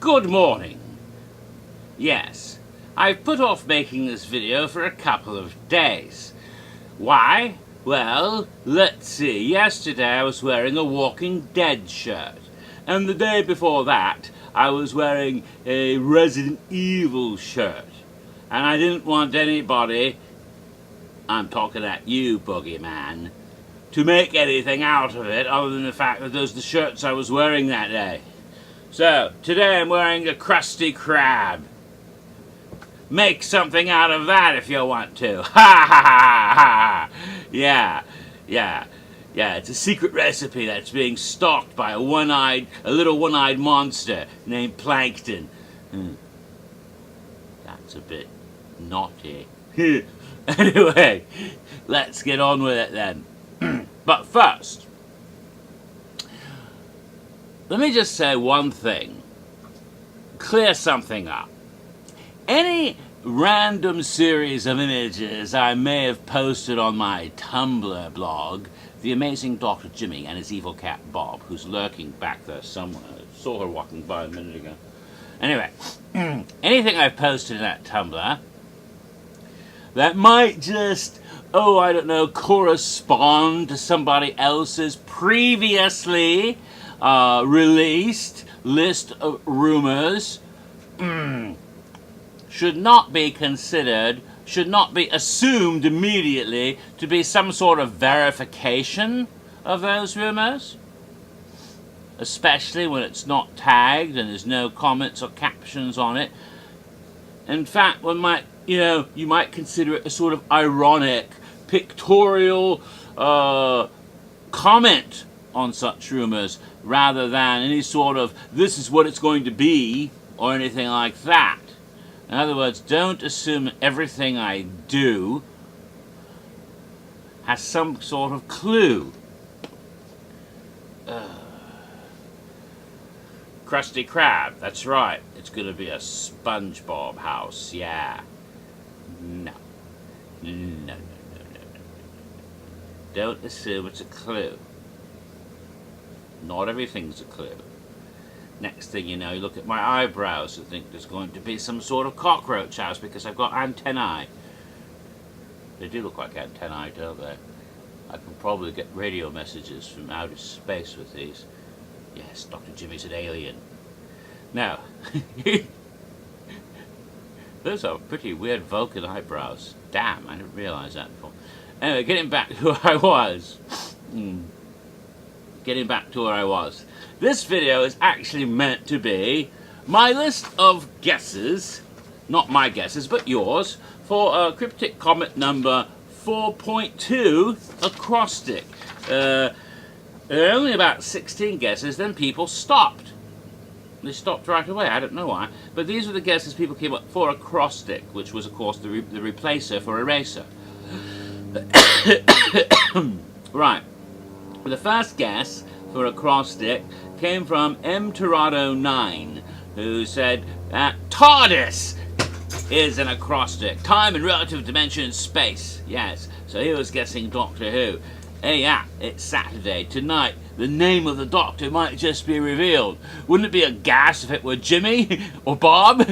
Good morning. Yes, I've put off making this video for a couple of days. Why? Well, let's see. Yesterday I was wearing a Walking Dead shirt. And the day before that, I was wearing a Resident Evil shirt. And I didn't want anybody, I'm talking at you, Boogeyman, to make anything out of it other than the fact that those are the shirts I was wearing that day. So, today I'm wearing a Krusty Krab. Make something out of that if you want to. Ha ha ha ha! Yeah, it's a secret recipe that's being stalked by a little one-eyed monster named Plankton. That's a bit naughty. Anyway, let's get on with it then. But first, let me just say one thing. Clear something up. Any random series of images I may have posted on my Tumblr blog, The Amazing Dr. Jimmy and His Evil Cat Bob, who's lurking back there somewhere. I saw her walking by a minute ago. Anyway, anything I've posted in that Tumblr that might just, I don't know, correspond to somebody else's previously released list of rumors, should not be considered, should not be assumed immediately to be some sort of verification of those rumors, especially when it's not tagged and there's no comments or captions on it. In fact, you might consider it a sort of ironic, pictorial comment on such rumors, rather than any sort of, this is what it's going to be, or anything like that. In other words, don't assume everything I do has some sort of clue. Krusty Krab, that's right. It's going to be a SpongeBob house, yeah. No. Don't assume it's a clue. Not everything's a clue. Next thing you know, you look at my eyebrows and think there's going to be some sort of cockroach house because I've got antennae. They do look like antennae, don't they? I can probably get radio messages from outer space with these. Yes, Dr. Jimmy's an alien. Now, those are pretty weird Vulcan eyebrows. Damn, I didn't realize that before. Anyway, getting back to where I was. This video is actually meant to be my list of guesses, not my guesses, but yours, for Cryptic comment number 4.2, Acrostic. There are only about 16 guesses, then people stopped. They stopped right away, I don't know why. But these were the guesses people came up for Acrostic, which was, of course, the replacer for Eraser. Right. The first guess for Acrostic came from M. 9, who said that TARDIS is an acrostic. Time and relative dimension in space. Yes, so he was guessing Doctor Who. Hey, yeah, it's Saturday. Tonight, the name of the Doctor might just be revealed. Wouldn't it be a gas if it were Jimmy or Bob?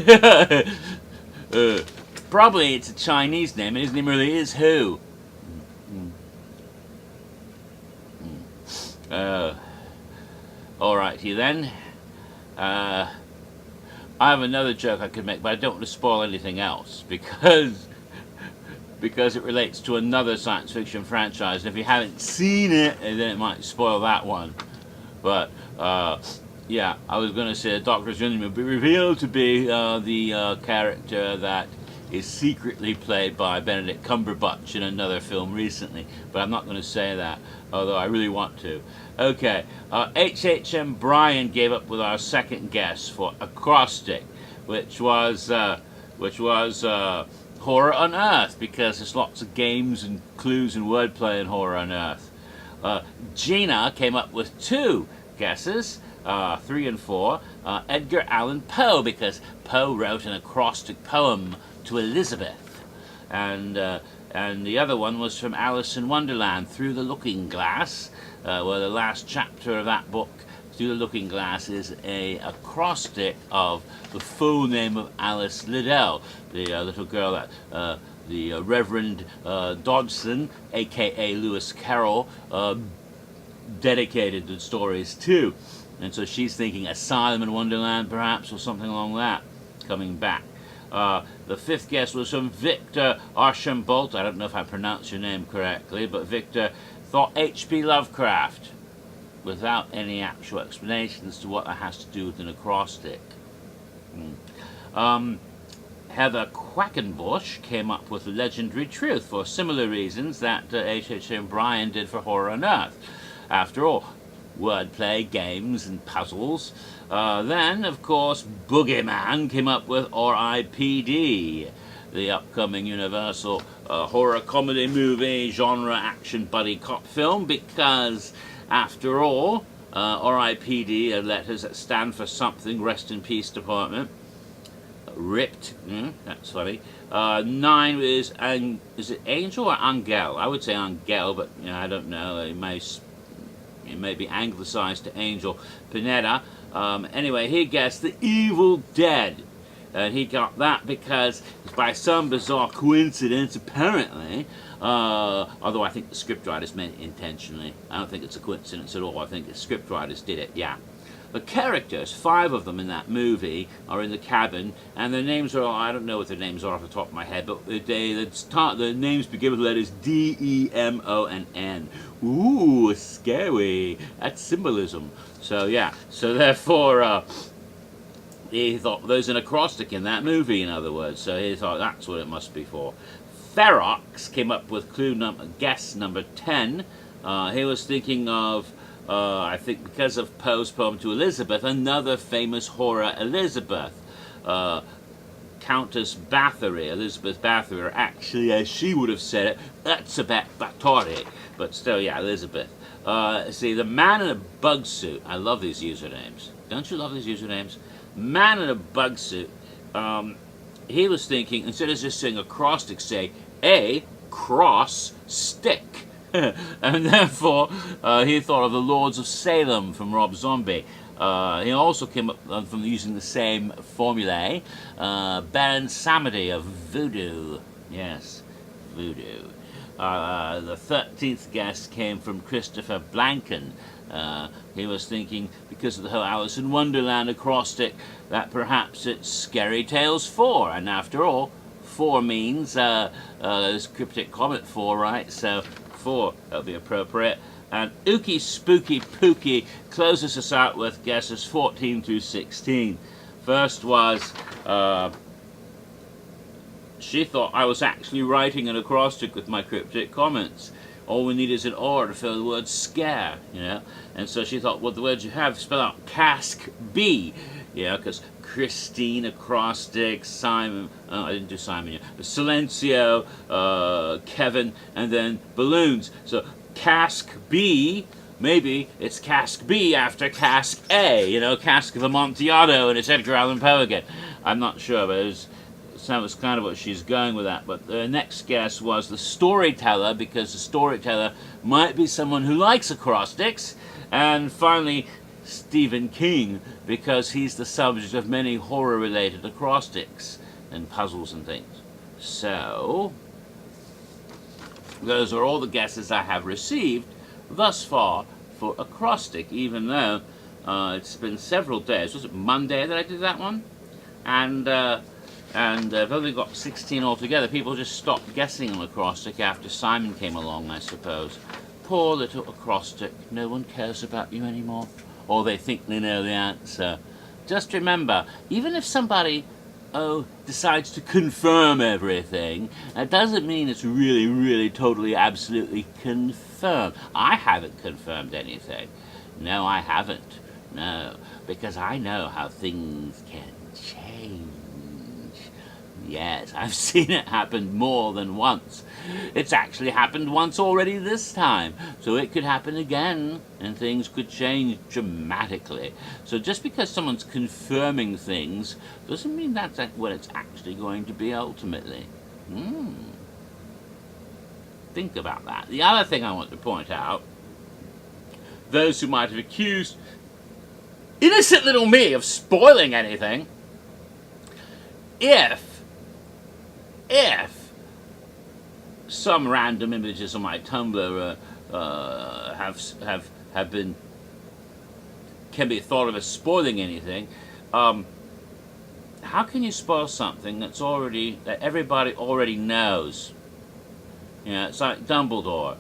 Probably it's a Chinese name, and his name really is Who. Alrighty then. I have another joke I could make, but I don't want to spoil anything else because it relates to another science fiction franchise. And if you haven't seen it, then it might spoil that one. But yeah, I was going to say Dr. Jimmy will be revealed to be the character that is secretly played by Benedict Cumberbatch in another film recently. But I'm not going to say that, although I really want to. Okay, HHM Brian gave up with our second guess for Acrostic, which was Horror on Earth, because there's lots of games and clues and wordplay in Horror on Earth. Gina came up with two guesses, 3 and 4. Edgar Allan Poe, because Poe wrote an acrostic poem to Elizabeth, and the other one was from Alice in Wonderland, Through the Looking Glass, where the last chapter of that book through the looking glass is a acrostic of the full name of Alice Liddell, the little girl that the Reverend Dodgson, aka Lewis Carroll, dedicated the stories to. And so she's thinking Asylum in Wonderland, perhaps, or something along that, coming back. The fifth guess was from Victor Archambault. I don't know if I pronounced your name correctly, but Victor thought H.P. Lovecraft, without any actual explanation as to what that has to do with an acrostic. Heather Quackenbush came up with Legendary Truth for similar reasons that H.H. O'Brien did for Horror on Earth. After all, wordplay, games, and puzzles. Then, of course, Boogeyman came up with R.I.P.D., the upcoming Universal horror comedy movie genre action buddy cop film, because, after all, R.I.P.D. are letters that stand for something. Rest in Peace Department. Ripped. That's funny. 9 is it Angel or Angel? I would say Angel, but I don't know. It may be anglicized to Angel. Pineda. Anyway, he guessed The Evil Dead. And he got that because, by some bizarre coincidence, apparently, although I think the scriptwriters meant it intentionally. I don't think it's a coincidence at all. I think the scriptwriters did it, yeah. The characters, 5 of them in that movie, are in the cabin, and their names are, I don't know what their names are off the top of my head, but the names begin with the letters D, E, M, O, and N. Ooh, scary. That's symbolism. So, yeah. So, therefore, he thought there's an acrostic in that movie, in other words. So, he thought that's what it must be for. Ferox came up with guess number 10. He was thinking of, I think because of Poe's poem to Elizabeth, another famous horror Elizabeth. Countess Bathory, Elizabeth Bathory, or actually, as she would have said it, that's about Bathory. But still, yeah, Elizabeth. See, the man in a bug suit, I love these usernames. Don't you love these usernames? Man in a bug suit, he was thinking, instead of just saying acrostic, say, a cross stick. And therefore, he thought of the Lords of Salem from Rob Zombie. He also came up from using the same formulae. Baron Samedi of Voodoo. Yes, Voodoo. The 13th guess came from Christopher Blanken. He was thinking, because of the whole Alice in Wonderland acrostic, that perhaps it's Scary Tales 4. And after all, 4 means, there's Cryptic Comet 4, right? So 4, that'll be appropriate. And Ookie Spooky Pookie closes us out with guesses 14 through 16. First was, she thought I was actually writing an acrostic with my cryptic comments. All we need is an R to fill the word scare, And so she thought, well, the words you have spell out cask B, because Christine, acrostic, Simon, I didn't do Simon yet, Silencio, Kevin, and then balloons. So cask B, maybe it's cask B after cask A, cask of Amontillado, and it's Edgar Allan Poe again. I'm not sure, but that was kind of what she's going with that. But the next guess was the storyteller, because the storyteller might be someone who likes acrostics. And finally, Stephen King, because he's the subject of many horror-related acrostics and puzzles and things. So, those are all the guesses I have received thus far for acrostic, even though it's been several days. Was it Monday that I did that one? And I've only got 16 altogether. People just stopped guessing on acrostic after Simon came along, I suppose. Poor little acrostic. No one cares about you anymore. Or they think they know the answer. Just remember, even if somebody, decides to confirm everything, that doesn't mean it's really, really, totally, absolutely confirmed. I haven't confirmed anything. No, I haven't. No, because I know how things can change. Yes, I've seen it happen more than once. It's actually happened once already this time, so it could happen again, and things could change dramatically. So just because someone's confirming things doesn't mean that's what it's actually going to be ultimately. Think about that. The other thing I want to point out, those who might have accused innocent little me of spoiling anything if some random images on my Tumblr have been can be thought of as spoiling anything. How can you spoil something that everybody already knows? You know, it's like Dumbledore.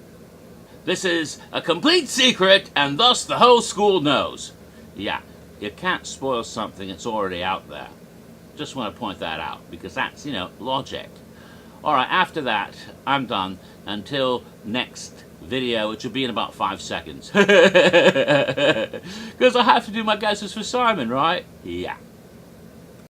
This is a complete secret, and thus the whole school knows. Yeah, you can't spoil something that's already out there. Just want to point that out, because that's, you know, logic. Alright, after that, I'm done. Until next video, which will be in about 5 seconds. Because I have to do my guesses for Simon, right? Yeah.